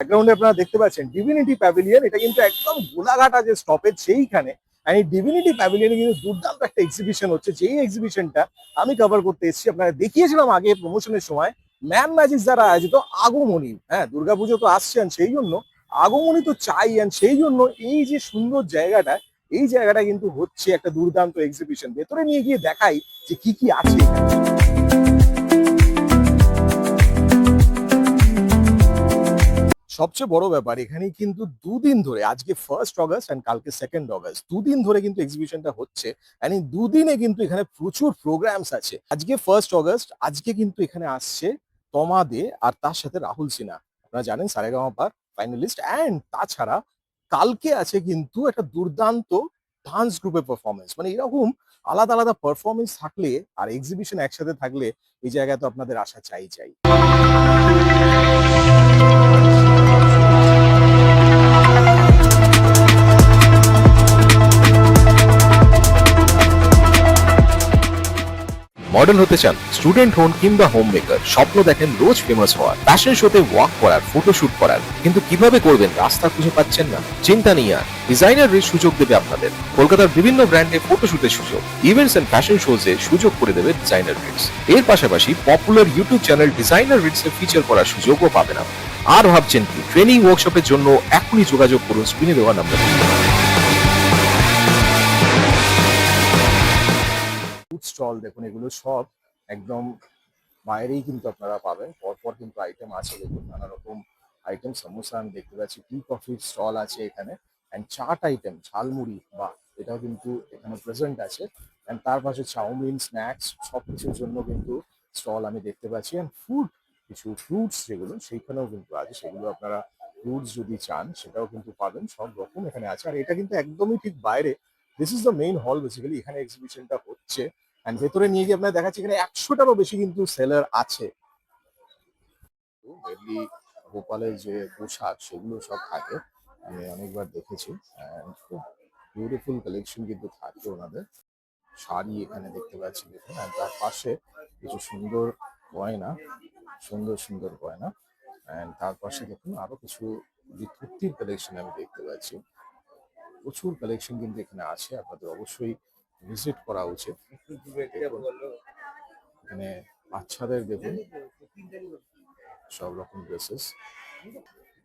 ব্যাকগ্রাউন্ডে আপনারা দেখতে পাচ্ছেন ডিভিনিটি প্যাভিলিয়ন, এটা কিন্তু একদম গোলাঘাটা যে স্টপেজ সেইখানে। এই ডিভিনিটি প্যাভিলিয়নে কিন্তু দুর্দান্ত একটা এক্সিবিশন হচ্ছে, যেই এক্সিবিশনটা আমি কভার করতে এসেছি। আপনারা দেখিয়েছিলাম আগে প্রমোশনের সময় ম্যাম ম্যাজিক দ্বারা আয়োজিত আগমনী। হ্যাঁ, দুর্গাপুজো তো আসছেন, সেই জন্য আগমনী তো চাই, and সেই জন্য এই যে সুন্দর জায়গাটা, এই জায়গাটা কিন্তু হচ্ছে একটা দুর্দান্ত এক্সিবিশন। ভেতরে নিয়ে গিয়ে দেখাই যে কি কি আছে এখানে। সবচেয়ে বড় ব্যাপার এখানে কিন্তু দুদিন ধরে, আজকে 1 অগস্ট অ্যান্ড কালকে 2 অগস্ট, দুদিন ধরে কিন্তু এক্সিবিশনটা হচ্ছে। অ্যান্ড এই দুদিনে কিন্তু এখানে প্রচুর প্রোগ্রামস আছে। আজকে 1 অগস্ট, আজকে কিন্তু এখানে আসছে তমা দে আর তার সাথে রাহুল সিনহা। আপনারা জানেন সারেগামাপার ফাইনালিস্ট। অ্যান্ড তাছাড়া কালকে আছে কিন্তু একটা দুর্দান্ত ডান্স গ্রুপের পারফরমেন্স। মানে এরকম আলাদা আলাদা পারফরমেন্স থাকলে আর এক্সিবিশন একসাথে থাকলে এই জায়গায় তো আপনাদের আসা চাই চাই। মডেল হতে চান, স্টুডেন্ট হন কিংবা হোম মেকার, স্বপ্ন দেখেন রোজ ফেমাস হওয়ার, ফ্যাশন শোতে ওয়াক করার, ফটোশুট করার, কিন্তু কিভাবে করবেন রাস্তা খুঁজে পাচ্ছেন না? চিন্তা নেই আর, ডিজাইনার রিচ সুযোগ দেবে আপনাদের। কলকাতার বিভিন্ন ব্র্যান্ডে ফটোশুটের সুযোগ, ইভেন্টস এন্ড ফ্যাশন শোজে সুযোগ করে দেবে ডিজাইনার রিটস। এর পাশাপাশি popular YouTube channel designer Ritz এ ফিচার করার সুযোগও পাবেন আপনি। আর ভাবছেন কি? ট্রেনিং ওয়ার্কশপের জন্য এখনই যোগাযোগ করুন স্ক্রিনে দেওয়া নাম্বারে। ফুড স্টল দেখুন, এগুলো সব একদম বাইরেই কিন্তু আপনারা পাবেন। পরপর কিন্তু আইটেম আছে, দেখুন নানা রকম আইটেম। সমোসা আমি দেখতে পাচ্ছি, টি কফির স্টল আছে এখানে, অ্যান্ড চাট আইটেম, ঝালমুড়ি বা এটাও কিন্তু এখানে প্রেজেন্ট আছে। অ্যান্ড তার পাশে চাউমিন, স্ন্যাক্স সব কিছুর জন্য কিন্তু স্টল আমি দেখতে পাচ্ছি। অ্যান্ড ফুড, কিছু ফ্রুটস যেগুলো সেইখানেও কিন্তু আছে, সেগুলো আপনারা ফ্রুটস যদি চান সেটাও কিন্তু পাবেন। সব রকম এখানে আছে। আর এটা কিন্তু একদমই ঠিক বাইরে, দিস ইজ দ্য মেইন হল বেসিক্যালি, এখানে এক্সিবিশনটা হচ্ছে। অ্যান্ড ভেতরে নিয়ে গিয়ে আপনার দেখাচ্ছি এখানে 100টারও বেশি কিন্তু সেলার আছে। মেনলি ভোপালের যে পোশাক সেগুলো সব থাকে, আমি অনেকবার দেখেছি। অ্যান্ড খুব বিউটিফুল কালেকশন কিন্তু থাকে ওনাদের। শাড়ি এখানে দেখতে পাচ্ছি দেখুন, আর তার পাশে কিছু সুন্দর গয়না, সুন্দর সুন্দর গয়না। অ্যান্ড তার পাশে দেখুন আরো কিছু কুর্তির কালেকশন আমি দেখতে পাচ্ছি। প্রচুর কালেকশন কিন্তু এখানে আছে, আপনাদের অবশ্যই ভিজিট করা উচিত। দেখুন, এখানে বাচ্চাদের দেখুন সব রকম ড্রেসেস।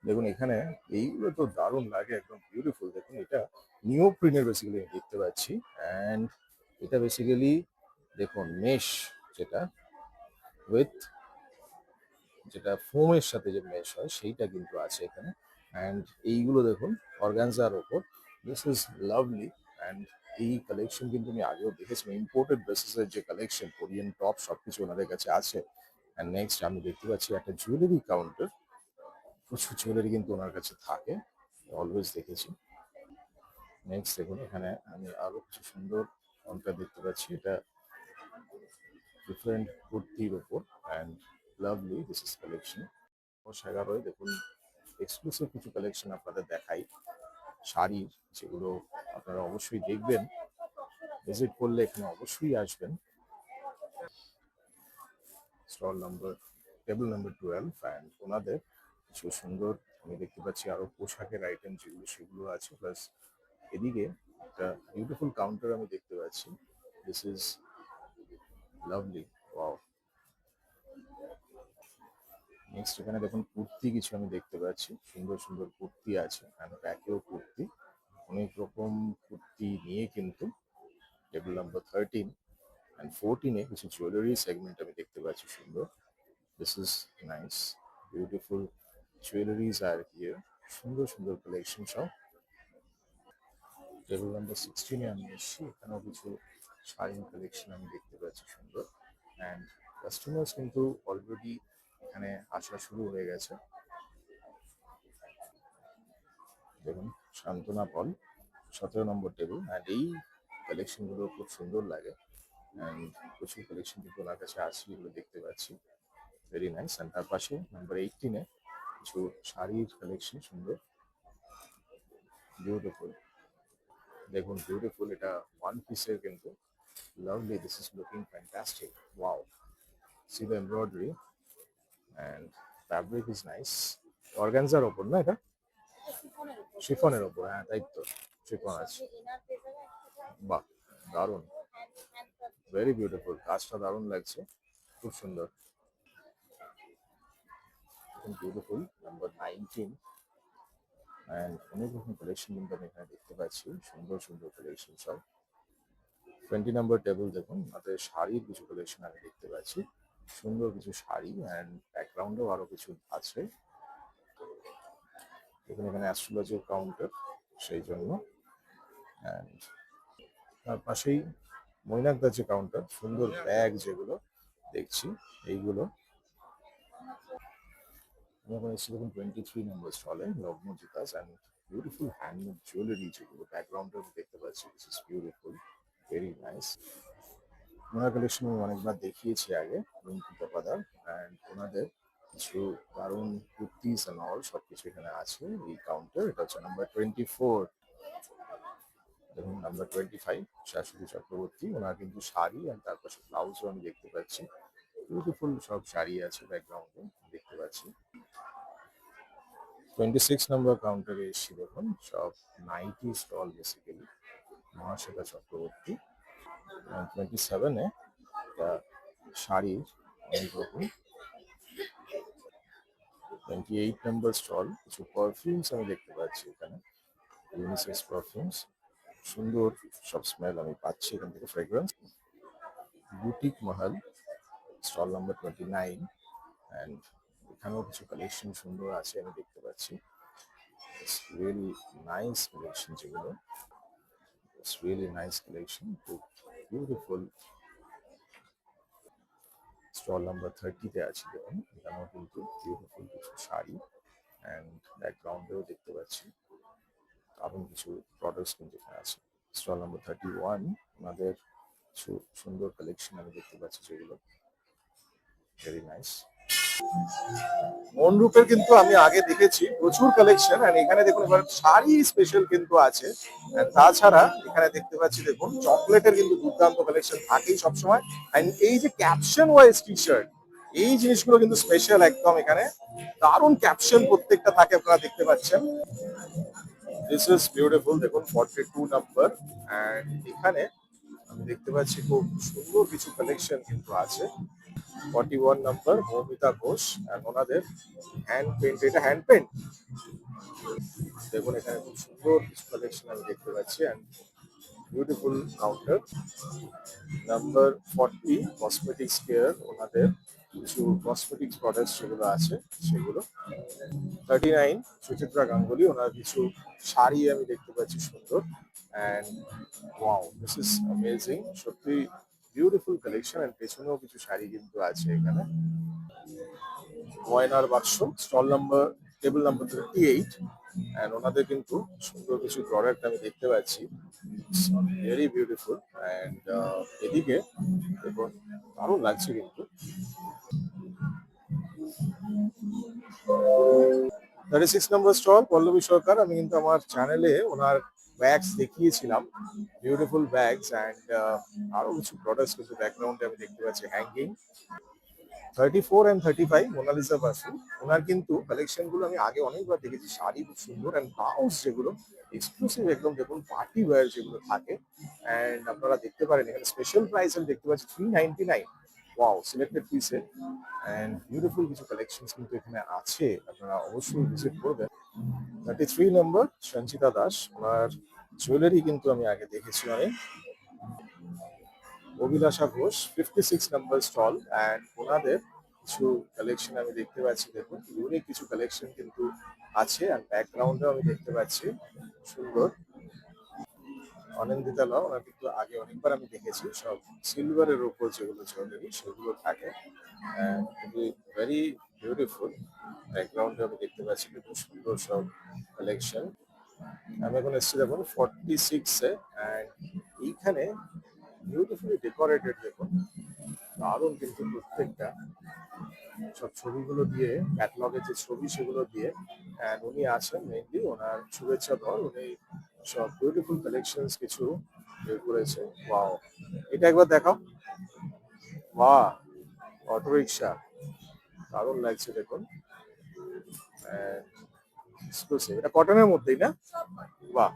দেখুন এখানে এইগুলো তো দারুণ লাগে, একদম বিউটিফুল। দেখুন এটা নিওপ্রিনের বেসিক্যালি দেখতে পাচ্ছি। অ্যান্ড এটা বেসিক্যালি দেখুন মেশ, যেটা উইথ, যেটা ফোমের সাথে যে মেশ হয় সেইটা কিন্তু আছে এখানে। অ্যান্ড এইগুলো দেখুন অর্গানজার ওপর, দিস ইজ লাভলি। অ্যান্ড এই কালেকশন কিন্তু আমি আগেও দেখেছি, ইম্পোর্টেড বেসিসের যে কালেকশন, কোরিয়ান টপ সবকিছু ওনাদের কাছে আছে। অ্যান্ড নেক্সট আমি দেখতে পাচ্ছি একটা জুয়েলারি কাউন্টার, প্রচুর জুয়েলারি কিন্তু ওনার কাছে থাকে, অলওয়েজ দেখেছি। নেক্সট দেখুন এখানে আমি আরো কিছু সুন্দর কাউন্টার দেখতে পাচ্ছি, এটা ডিফারেন্ট কুর্তির ওপর। And lovely, this is collection 11 দেখুন এক্সক্লুসিভ কিছু কালেকশন আপনাদের দেখাই শাড়ির, যেগুলো আপনারা অবশ্যই দেখবেন, ভিজিট করলে এখানে অবশ্যই আসবেন। Stall number, table number 12। And ওনাদের কিছু সুন্দর আমি দেখতে পাচ্ছি আরো পোশাকের আইটেম যেগুলো সেগুলো আছে। প্লাস এদিকে একটা বিউটিফুল কাউন্টার আমি দেখতে পাচ্ছি, this is lovely, wow. Next এখানে দেখুন কুর্তি কিছু আমি দেখতে পাচ্ছি, সুন্দর সুন্দর কুর্তি আছে, অ্যান্ড ব্যাকেও কুর্তি, অনেক রকম কুর্তি নিয়ে কিন্তু টেবিল নাম্বার 13 অ্যান্ড 14-এ কিছু জুয়েলারি সেগমেন্ট আমি দেখতে পাচ্ছি সুন্দর। This is nice, beautiful jewelleries R here, সুন্দর সুন্দর কালেকশন সব। টেবিল নাম্বার 16-এ আমি এসেছি, এখানেও কিছু শাড়ির কালেকশন আমি দেখতে পাচ্ছি সুন্দর। অ্যান্ড কাস্টমার্স কিন্তু অলরেডি এখানে আসা শুরু হয়ে গেছে। দেখুন শান্তনা পল, 17 নম্বর টেবিল। অ্যান্ড এই কালেকশনগুলো খুব সুন্দর লাগে। অ্যান্ড প্রচুর কালেকশন কিন্তু ওনার কাছে আছে, এগুলো দেখতে পাচ্ছি, ভেরি নাইস। অ্যান্ড তার পাশে নাম্বার 18-এ কিছু শাড়ির কালেকশন সুন্দর, বিউটিফুল। দেখুন বিউটিফুল, এটা ওয়ান পিসের কিন্তু, lovely, this is looking fantastic, wow. C the embroidery and fabric is nice. Organza ওপর না এটা? শিফনের ওপর, হ্যাঁ তাই তো, শিফন আছে। বাহ, দারুণ, ভেরি বিউটিফুল, কাজটা দারুণ লাগছে, খুব সুন্দর, বিউটিফুল। নাম্বার 19 অ্যান্ড অনেক রকম কালেকশন কিন্তু আমি এখানে দেখতে পাচ্ছি, সুন্দর সুন্দর কালেকশন সব। 20 নাম্বার টেবিল দেখুন, তাতে শাড়ির কিছু কালেকশন আমি দেখতে পাচ্ছি, সুন্দর কিছু শাড়ি, অ্যান্ড ব্যাকগ্রাউন্ডেও আরো কিছু আছে। এখানে অ্যাস্ট্রোলজির কাউন্টার, সেই জন্য। অ্যান্ড তার পাশেই মৈনাকদার যে কাউন্টার, সুন্দর ব্যাগ যেগুলো দেখছি এইগুলো। আমি এখন এসেছি দেখুন 23 নম্বর স্টলে, লগ্ন জুতাস অ্যান্ড বিউটিফুল হ্যান্ডমেড জুয়েলারি যেগুলো ব্যাকগ্রাউন্ডে দেখতে পাচ্ছি, this is beautiful, very nice. Owner collection আমি অনেকবার দেখিয়েছি আগে, রুমকিতা পাদার, অ্যান্ড ওনাদের কিছু দারুণ কুর্তিস অ্যান্ড অল সবকিছু এখানে আছে এই কাউন্টার। এটা হচ্ছে নাম্বার 24। দেখুন নাম্বার 25 শাশ্বতী চক্রবর্তী, ওনার কিন্তু শাড়ি আর তার পাশে ব্লাউজও আমি দেখতে পাচ্ছি, বিউটিফুল সব শাড়ি আছে ব্যাকগ্রাউন্ডে দেখতে পাচ্ছি। 26 নম্বর কাউন্টারে এসেছি, দেখুন সব nighty stall basically, Mahasweta Chakraborty. 27-এ একটা শাড়ির অনেক রকম। 28 নম্বর স্টল, কিছু পারফিউমস আমি দেখতে পাচ্ছি এখানে, ইউনিসেক্স পারফিউমস, সুন্দর সব স্মেল আমি পাচ্ছি এখান থেকে, fragrance. Boutique Mahal stall number 29, and এখানেও কিছু কালেকশন সুন্দর আছে আমি দেখতে পাচ্ছি, ইটস রিয়েলি নাইস কালেকশন যেগুলো, ইটস রিয়েলি নাইস কালেকশন, খুব বিউটিফুল। স্টল নাম্বার 30-তে আছে দেখুন, এখানেও কিন্তু বিউটিফুল কিছু শাড়ি, অ্যান্ড ব্যাকগ্রাউন্ডেও দেখতে পাচ্ছি দারুণ কিছু প্রোডাক্টস কিন্তু এখানে আছে। স্টল নাম্বার 31, ওনাদের কিছু সুন্দর কালেকশন আমি দেখতে পাচ্ছি যেগুলো ভেরি নাইস। মনরূপের কিন্তু আমি আগে দেখেছি প্রচুর কালেকশন, আর এখানে দেখুন এবার শাড়ি স্পেশাল কিন্তু আছে। আর তাছাড়া এখানে দেখতে পাচ্ছি দেখুন চকলেটের কিন্তু দুর্দান্ত কালেকশন থাকেই সবসময়, এন্ড এই যে ক্যাপশন ওয়াইজ টি শার্ট, এই জিনিসগুলো কিন্তু স্পেশাল একদম, এখানে দারুণ ক্যাপশন প্রত্যেকটা থাকে, আপনারা দেখতে পাচ্ছেন। দিস ইজ বিউটিফুল, দেখুন 42 নাম্বার, অ্যান্ড এখানে আমি দেখতে পাচ্ছি খুব সুন্দর কিছু কালেকশন কিন্তু আছে। 41 নাম্বার মৌমিতা ঘোষ, আর ওনাদের হ্যান্ড পেন্ট, এটা হ্যান্ড পেন্ট, দেখুন এখানে খুব সুন্দর কিছু কালেকশন আমি দেখতে পাচ্ছি, and beautiful counter. Number 40 cosmetics care, ওনাদের কিছু কসমেটিক্স প্রোডাক্টস যেগুলো আছে সেগুলো। 39 সুচিত্রা গাঙ্গুলি, ওনার কিছু শাড়ি আমি দেখতে পাচ্ছি সুন্দর, and wow this is amazing, সত্যি বিউটিফুল কালেকশন, অ্যান্ড পেছনেও কিছু শাড়ি কিন্তু আছে এখানে। গয়নার বাক্স stall number, table number 38, and ওনাদের কিন্তু সুন্দর কিছু প্রোডাক্ট আমি দেখতে পাচ্ছি, ভেরি বিউটিফুল, অ্যান্ড এদিকে দেখুন দারুণ লাগছে কিন্তু। 36 নম্বর স্টল পল্লবী সরকার, আমি কিন্তু আমার চ্যানেলে ওনার ব্যাগস দেখিয়েছিলাম, বিউটিফুল ব্যাগস, অ্যান্ড আরো কিছু প্রোডাক্টস কিছু ব্যাকগ্রাউন্ডে আমি দেখতে পাচ্ছি হ্যাঙ্গিং। 34 অ্যান্ড 35 মোনালিসা বাসু, ওনার কিন্তু কালেকশন গুলো আমি আগে অনেকবার দেখেছি, শাড়ি খুব সুন্দর, অ্যান্ড ব্লাউজ যেগুলো এক্সক্লুসিভ একদম, দেখুন পার্টি ওয়্যার যেগুলো থাকে, অ্যান্ড আপনারা দেখতে পারেন এখানে স্পেশাল প্রাইস আমি দেখতে পাচ্ছি 399, ওয়াও সিলেক্টেড পিসে, অ্যান্ড বিউটিফুল কিছু কালেকশন কিন্তু এখানে আছে, আপনারা অবশ্যই ভিজিট করবেন। 33 নম্বর সঞ্চিতা দাস, ওনার জুয়েলারি কিন্তু আমি আগে দেখেছি অনেক। অভিলাষা ঘোষ 56 নম্বর স্টল, অ্যান্ড ওনাদের কিছু কালেকশন আমি দেখতে পাচ্ছি, দেখুন ইউনিক কিছু কালেকশন কিন্তু আছে, আর ব্যাকগ্রাউন্ডেও আমি দেখতে পাচ্ছি সুন্দর। অনিন্দিতা ল, ওনার কিন্তু আগে অনেকবার আমি দেখেছি, সব সিলভারের উপর যেগুলো জুয়েলারি সেগুলো থাকে, ভেরি বিউটিফুল, ব্যাকগ্রাউন্ডে আমি দেখতে পাচ্ছি খুব সুন্দর সব কালেকশন। আমি এখন এসেছি দেখুন 46-এ, অ্যান্ড এইখানে বিউটিফুলি ডেকোরেটেড, দেখুন দারুণ কিন্তু প্রত্যেকটা, সব ছবিগুলো দিয়ে, ক্যাটালগের যে ছবি সেগুলো দিয়ে, অ্যান্ড উনি আছেন মেইনলি, ওনার শুভেচ্ছা দল, উনি সব বিউটিফুল কালেকশনস কিছু বের করেছে। ওয়াও, এটা একবার দেখাও, বাহ, অটো রিক্সা, দারুণ লাগছে দেখুন, এক্সক্লুসিভ, এটা কটনের মধ্যেই না? বাহ,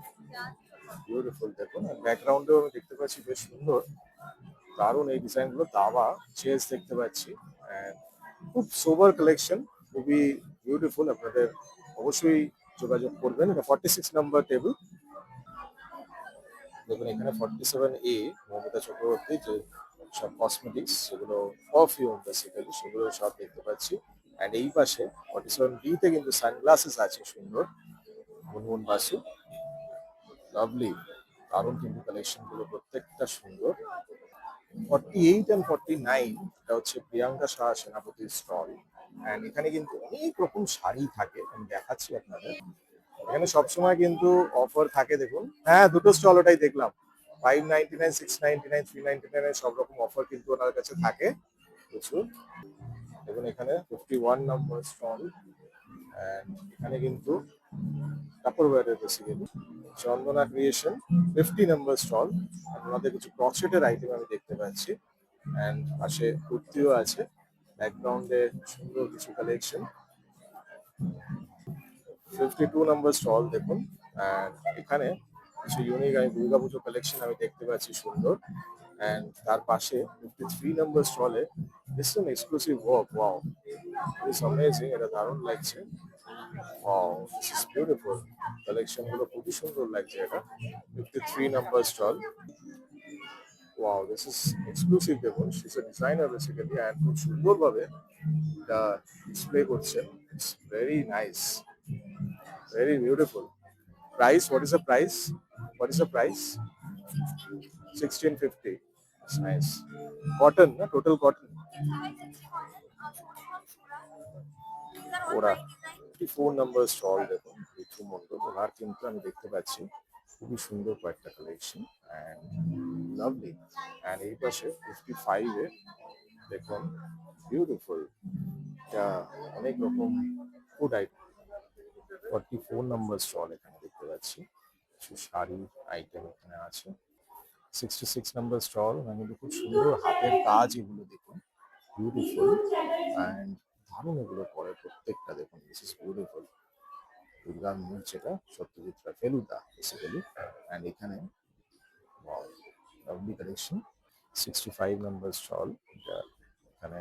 বিউটিফুল। দেখুন ব্যাকগ্রাউন্ডেও আমি দেখতে পাচ্ছি বেশ সুন্দর, দারুণ এই ডিজাইনগুলো, দাবা চেস দেখতে পাচ্ছি। And খুব সোবার কালেকশন, খুবই বিউটিফুল। আপনাদের অবশ্যই যোগাযোগ করবেন। এটা 46 নাম্বার টেবিল। দেখুন এখানে 47A মমতা চক্রবর্তী যে সব কসমেটিক্স, সেগুলো পারফিউম বেসিক্যালি, সেগুলো সব দেখতে পাচ্ছি। অ্যান্ড এই পাশে 47B তে কিন্তু সানগ্লাসেস আছে সুন্দর, মুনমুন বাসু, লাভলি, দারুণ কিন্তু কালেকশন গুলো প্রত্যেকটা সুন্দর। 48 অ্যান্ড 49 এটা হচ্ছে প্রিয়াঙ্কা শাহ সেনাপতির স্টল। অ্যান্ড এখানে কিন্তু অনেক রকম শাড়ি থাকে, আমি দেখাচ্ছি আপনাদের। এখানে সবসময় কিন্তু অফার থাকে, দেখুন। হ্যাঁ, দুটো স্টল ওটাই দেখলাম। 599, 699, 399 সব রকম অফার কিন্তু ওনার কাছে থাকে প্রচুর। দেখুন এখানে 51 নম্বর স্টল। এখানে কিন্তু টাপরওয়্যারের বেসিক্যালি চন্দনা ক্রিয়েশন 50 নম্বর স্টল। ওনাদের কিছু ক্রসেটের আইটেম আমি দেখতে পাচ্ছি। অ্যান্ড পাশে কুর্তিও আছে, ব্যাকগ্রাউন্ডে সুন্দর কিছু কালেকশন। 52 নম্বর স্টল দেখুন। অ্যান্ড এখানে কিছু ইউনিক আমি দুর্গাপুজো কালেকশন আমি দেখতে পাচ্ছি সুন্দর। অ্যান্ড তার পাশে 53 নম্বর স্টলে this an exclusive work. Wow, it's amazing, এটা দারুণ লাগছে। Wow, this is beautiful. Collection গুলো খুবই সুন্দর লাগছে এটা। 53 নম্বর stall. Wow, this is exclusive. দেখুন she is a designer basically, and খুব সুন্দরভাবে এটা ডিসপ্লে করছে। It's very nice, very beautiful. Price, what is the price? What is the price? 1650. It's nice. Cotton, na? Total cotton. ওরা 54 number stall দেখুন, ঋতু মণ্ডল, ওনার কিন্তু আমি দেখতে পাচ্ছি খুবই সুন্দর কয়েকটা কালেকশন অ্যান্ড লাভলি। অ্যান্ড এই পাশে 55-এ দেখুন বিউটিফুল, এটা অনেক রকম ফুড আইটেম। 44 নাম্বার স্টল এখানে দেখতে পাচ্ছি, কিছু শাড়ির আইটেম এখানে আছে। 66 নাম্বার স্টল, কিন্তু খুব সুন্দর হাতের কাজ, এগুলো দেখুন বিউটিফুল অ্যান্ড দারুণ এগুলো পরে প্রত্যেকটা দেখুন, দিস ইজ বিউটিফুল। দুর্গার মুখ যেটা সত্যজিৎ রায় ফেলুদা বেসিক্যালি। অ্যান্ড এখানে লাভলি কালেকশন। 65 নাম্বার স্টল, এটা এখানে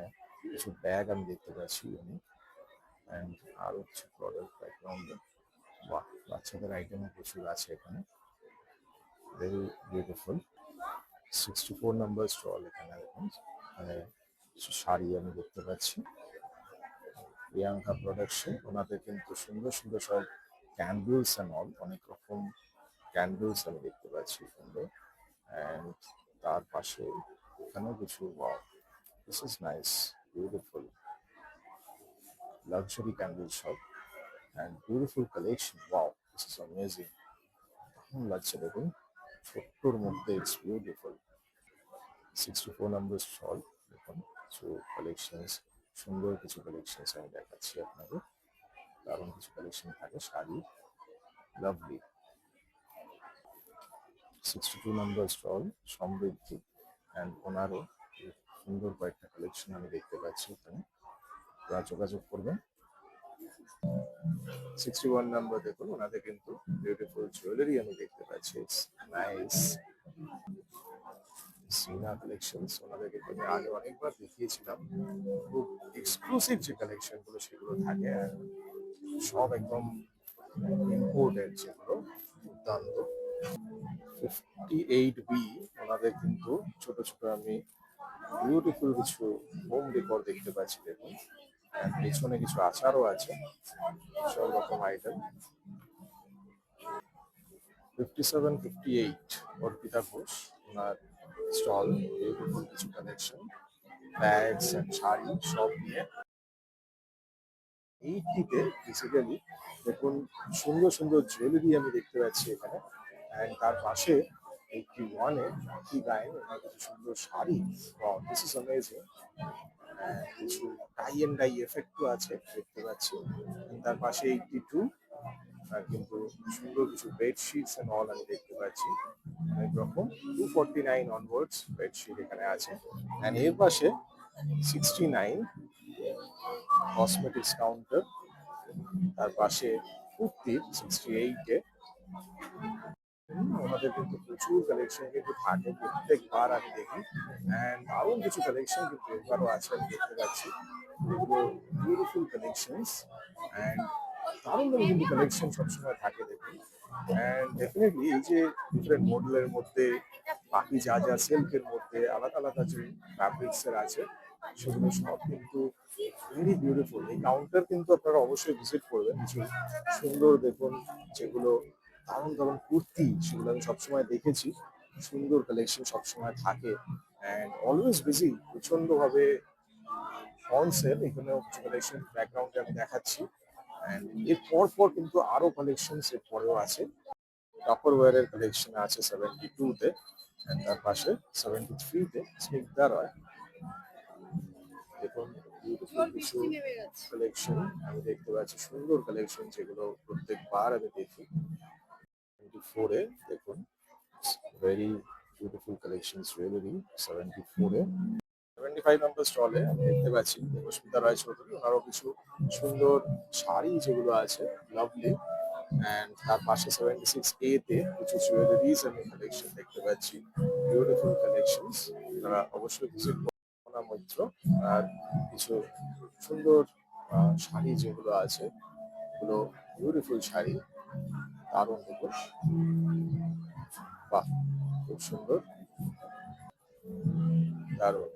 কিছু ব্যাগ আমি দেখতে পাচ্ছি ইউনিক, অ্যান্ড আরও কিছু প্রোডাক্ট ব্যাকগ্রাউন্ডে। বাহ, বাচ্চাদের আইটেমও প্রচুর আছে এখানে, ভেরি বিউটিফুল। 64 নাম্বার স্টল, এখানে দেখুন এখানে কিছু শাড়ি আমি দেখতে পাচ্ছি। প্রিয়াঙ্কা প্রোডাকশন, ওনাদের কিন্তু সুন্দর সুন্দর সব ক্যান্ডেলস অ্যান্ড অল, অনেক রকম ক্যান্ডেলস আমি দেখতে পাচ্ছি সুন্দর। অ্যান্ড তার পাশে এখানেও কিছু, wow, this is nice, beautiful luxury candle shop and beautiful collection. Wow, this is amazing, দারুণ লাগছে দেখুন, ছোট্টর মধ্যে ইটস বিউটিফুল। 64 নম্বর স্টল, দেখুন কিছু কালেকশনস, সুন্দর কিছু কালেকশনস আমি দেখাচ্ছি আপনাদের। দারুণ কিছু কালেকশন থাকে শাড়ি, লাভলি। 62 নম্বর স্টল সমৃদ্ধি, অ্যান্ড ওনারও সুন্দর কয়েকটা কালেকশন আমি দেখতে পাচ্ছি এখানে, আপনারা যোগাযোগ করবেন। 61 নম্বর দেখুন, ওনাদের কিন্তু বিউটিফুল জুয়েলারি আমি দেখতে পাচ্ছি, ইটস নাইস। সিনা কালেকশনস, ওনাদের কিন্তু আমি আগে অনেকবার দেখিয়েছিলাম। খুব এক্সক্লুসিভ যে কালেকশন গুলো সেগুলো থাকে, আর সব একদম ইম্পোর্টেড যেগুলো, দুর্দান্ত। 58B, ওনাদের কিন্তু ছোট ছোট আমি বিউটিফুল কিছু হোম ডেকোর দেখতে পাচ্ছি দেখুন। আর পেছনে কিছু আচারও আছে, সব রকম আইটেম। 57, 58 অর্পিতা ঘোষ, ওনার স্টল, বিউটিফুল কিছু কালেকশন, ব্যাগস অ্যান্ড শাড়ি সব নিয়ে। 80-তে বেসিক্যালি দেখুন সুন্দর সুন্দর জুয়েলারি আমি দেখতে পাচ্ছি এখানে। অ্যান্ড তার পাশে 81-এ কি গায়ে ওনার কিছু সুন্দর শাড়ি, দিস ইজ অ্যামেজিং। কিছু টাই অ্যান্ড ডাই এফেক্টও আছে দেখতে পাচ্ছি। তার পাশে 82, আর কিন্তু সুন্দর কিছু বেডশিটস এন্ড অল আমি দেখতে পাচ্ছি অনেক রকম। 249 অনওয়ার্ডস বেডশিট এখানে আছে। অ্যান্ড এর পাশে 69 কসমেটিক্স কাউন্টার, তার পাশে কুর্তির 68-এ ওনাদের কিন্তু প্রচুর কালেকশন কিন্তু থাকে, প্রত্যেকবার আমি দেখি। অ্যান্ড দারুণ কিছু কালেকশন কিন্তু এবারও আছে, আমি দেখতে পাচ্ছি এগুলো বিউটিফুল কালেকশনস। অ্যান্ড দারুণ দারুণ কিন্তু কালেকশন সবসময় থাকে দেখুন। অ্যান্ড ডেফিনেটলি এই যে ডিফারেন্ট মডেলের মধ্যে বাকি যা যা সিল্কের মধ্যে আলাদা আলাদা যে ফ্যাব্রিক্সের আছে সেগুলো সব কিন্তু ভেরি বিউটিফুল। এই কাউন্টার কিন্তু আপনারা অবশ্যই ভিজিট করবেন। কিছু সুন্দর দেখুন যেগুলো দারুণ দারুণ কুর্তি, সেগুলো আমি সবসময় দেখেছি। সুন্দর কালেকশন সবসময় থাকে অ্যান্ড অলওয়েজ বিজি, প্রচন্ড ভাবে অন সেল। এখানেও কিছু কালেকশন ব্যাকগ্রাউন্ডে আমি দেখাচ্ছি। অ্যান্ড এর পর কিন্তু আরো কালেকশন এর পরেও আছে। কাপড় ওয়ারের কালেকশন আছে 72-তে, অ্যান্ড তার পাশে 73-তে স্নিগ্ধা রয়। দেখুন বিউটিফুল কিছু কালেকশন আমি দেখতে পাচ্ছি, সুন্দর কালেকশন যেগুলো প্রত্যেকবার আমি দেখি। 24-এ দেখুন ভেরি বিউটিফুল কালেকশন জুয়েলারি 74-এ। 75 নম্বর স্টলে আমি দেখতে পাচ্ছি দেবস্মিতা রায় চৌধুরী, ওনারও কিছু সুন্দর শাড়ি যেগুলো আছে লাভলি। অ্যান্ড তার পাশে 76A-তে কিছু জুয়েলারিজ আমি কালেকশন দেখতে পাচ্ছি, বিউটিফুল কালেকশনস। আপনারা অবশ্যই ভিজিট করুন মৈত্র। আর কিছু সুন্দর শাড়ি যেগুলো আছে এগুলো বিউটিফুল শাড়ি, দারুণ দেখুন, বাহ খুব সুন্দর, দারুণ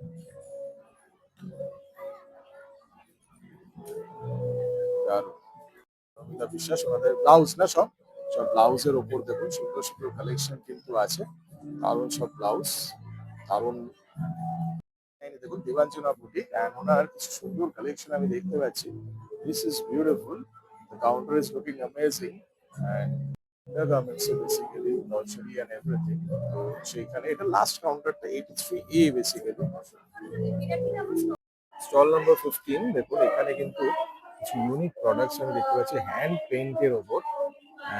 দারুণ। অমিতা বিশ্বাস, ওনাদের ব্লাউজ না সব সব ব্লাউজের ওপর দেখুন সুন্দর সুন্দর কালেকশন কিন্তু আছে, দারুণ সব ব্লাউজ, দারুণ। দেখুন দেবাঞ্জনা বুটিক, এন্ড ওনার কিছু সুন্দর কালেকশন আমি দেখতে পাচ্ছি। This is beautiful, the counter is looking amazing and garments basically luxury and everything. তো সেইখানে এটা লাস্ট কাউন্টারটা 83A বেসিক্যালি। স্টল নাম্বার 15 দেখুন, এখানে কিন্তু কিছু ইউনিক প্রোডাক্টস আমি দেখতে পাচ্ছি হ্যান্ড পেইন্টের ওপর,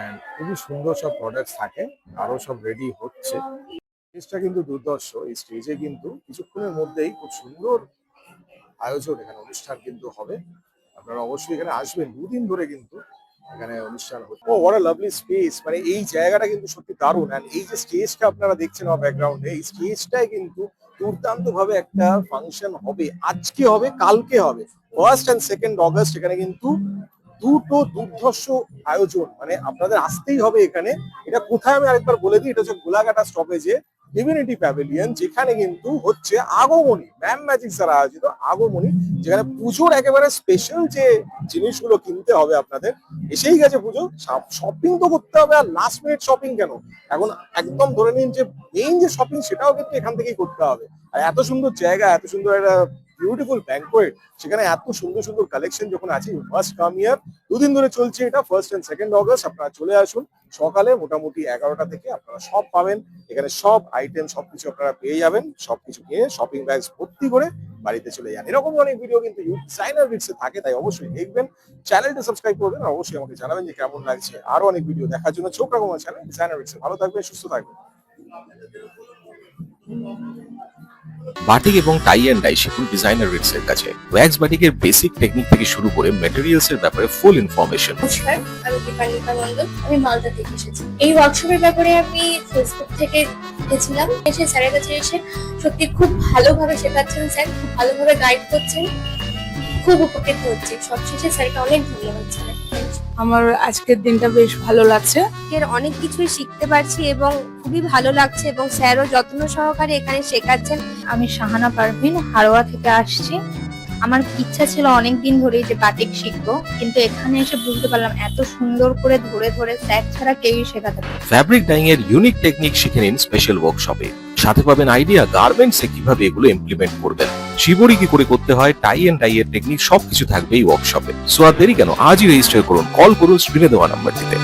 এন্ড খুবই সুন্দর সব প্রোডাক্টস থাকে, আরো সব রেডি হচ্ছে। স্টেজটা কিন্তু দুর্ধর্ষ, এই স্টেজে কিন্তু কিছুক্ষণের মধ্যেই খুব সুন্দর আয়োজন, এখানে অনুষ্ঠান কিন্তু হবে। আপনারা অবশ্যই এখানে আসবেন, দুদিন ধরে কিন্তু এখানে অনুষ্ঠান হচ্ছে। ও হোয়াট আ লাভলি স্পেস, মানে এই জায়গাটা কিন্তু সত্যি দারুণ। এন্ড এই যে স্টেজটা আপনারা দেখছেন আমার ব্যাকগ্রাউন্ডে, এই স্টেজটাই কিন্তু দুর্দান্ত ভাবে একটা ফাংশন হবে, আজকে হবে কালকে হবে। 1 and 2 অগস্ট এখানে কিন্তু দুটো দুর্ধর্ষ আয়োজন, মানে আপনাদের আসতেই হবে এখানে। এটা কোথায় আমি আরেকবার বলে দিই, এটা হচ্ছে গোলাঘাটা স্টপেজে ইউনিটি প্যাভিলিয়ন, যেখানে কিন্তু হচ্ছে আগমনী ম্যাম ম্যাজিক দ্বারা আয়োজিত আগমনী, যেখানে পুজোর একেবারে স্পেশাল যে জিনিসগুলো কিনতে হবে আপনাদের। এসেই গেছে পুজো, শপিং তো করতে হবে, আর লাস্ট মিনিট শপিং কেন, এখন একদম ধরে নিন যে মেইন যে শপিং সেটাও কিন্তু এখান থেকেই করতে হবে। আর এত সুন্দর জায়গা, এত সুন্দর একটা বিউটিফুল ব্যাংকোয়েট, সেখানে এত সুন্দর সুন্দর কালেকশন যখন আছে, ইউ মাস্ট কাম হিয়ার। দুদিন ধরে চলছে এটা, 1 and 2 অগস্ট। আপনারা চলে আসুন সকালে মোটামুটি 11টা থেকে, আপনারা সব পাবেন এখানে, সব আইটেম সবকিছু আপনারা পেয়ে যাবেন। সবকিছু নিয়ে শপিং ব্যাগস ভর্তি করে বাড়িতে চলে যান। এরকম অনেক ভিডিও কিন্তু ডিজাইনার ব্রিক্সে থাকে, তাই অবশ্যই দেখবেন, চ্যানেলটা সাবস্ক্রাইব করবেন, আর অবশ্যই আমাকে জানাবেন যে কেমন লাগছে। আরো অনেক ভিডিও দেখার জন্য চোখ রাখুন আমার চ্যানেল ডিজাইনার ব্রিক্সে। ভালো থাকবেন, সুস্থ থাকবেন। বাটিক এবং টাই অ্যান্ড ডাই শিখুন ডিজাইনার রিক্স এর কাছে। ওয়্যাক্স বাটিকের বেসিক টেকনিক থেকে শুরু করে ম্যাটেরিয়ালস এর ব্যাপারে ফুল ইনফরমেশন। নমস্কার, আমি দীপান্বিতা মণ্ডল, আমি মালদা থেকে এসেছি। এই ওয়ার্কশপের ব্যাপারে আমি ফেসবুক থেকে দেখেছিলাম, এসে স্যারের কাছে এসে সত্যি খুব ভালোভাবে শেখাচ্ছেন স্যার, খুব ভালোভাবে গাইড করছেন, খুব উপকৃত হচ্ছে। সবশেষে স্যারকে অনেক ধন্যবাদ স্যার। আমার আজকের দিনটা বেশ ভালো লাগছে। এর অনেক কিছুই শিখতে পারছি এবং খুবই ভালো লাগছে, এবং স্যারও যত্ন সহকারে এখানে শেখাচ্ছেন। আমি শাহানা পারভিন, হারোয়া থেকে আসছি। আমার ইচ্ছা ছিল অনেকদিন ধরেই যে বাটিক শিখবো, কিন্তু এখানে এসে বুঝতে পারলাম এত সুন্দর করে ধরে ধরে স্যার ছাড়া কেউই শেখাতে পারে। ফ্যাব্রিক ডাইং এর ইউনিক টেকনিক শিখে নিন স্পেশাল ওয়ার্কশপে। সাথে পাবেন আইডিয়া গার্মেন্টসে কিভাবে এগুলো ইমপ্লিমেন্ট করবেন, শিবরি কি করে করতে হয়, টাই এন্ড ডাই এর টেকনিক সবকিছু থাকবে এই ওয়ার্কশপে। সো আর দেরি কেন, আজই রেজিস্টার করুন, কল করুন স্ক্রিনে দেওয়া নাম্বারটিতে।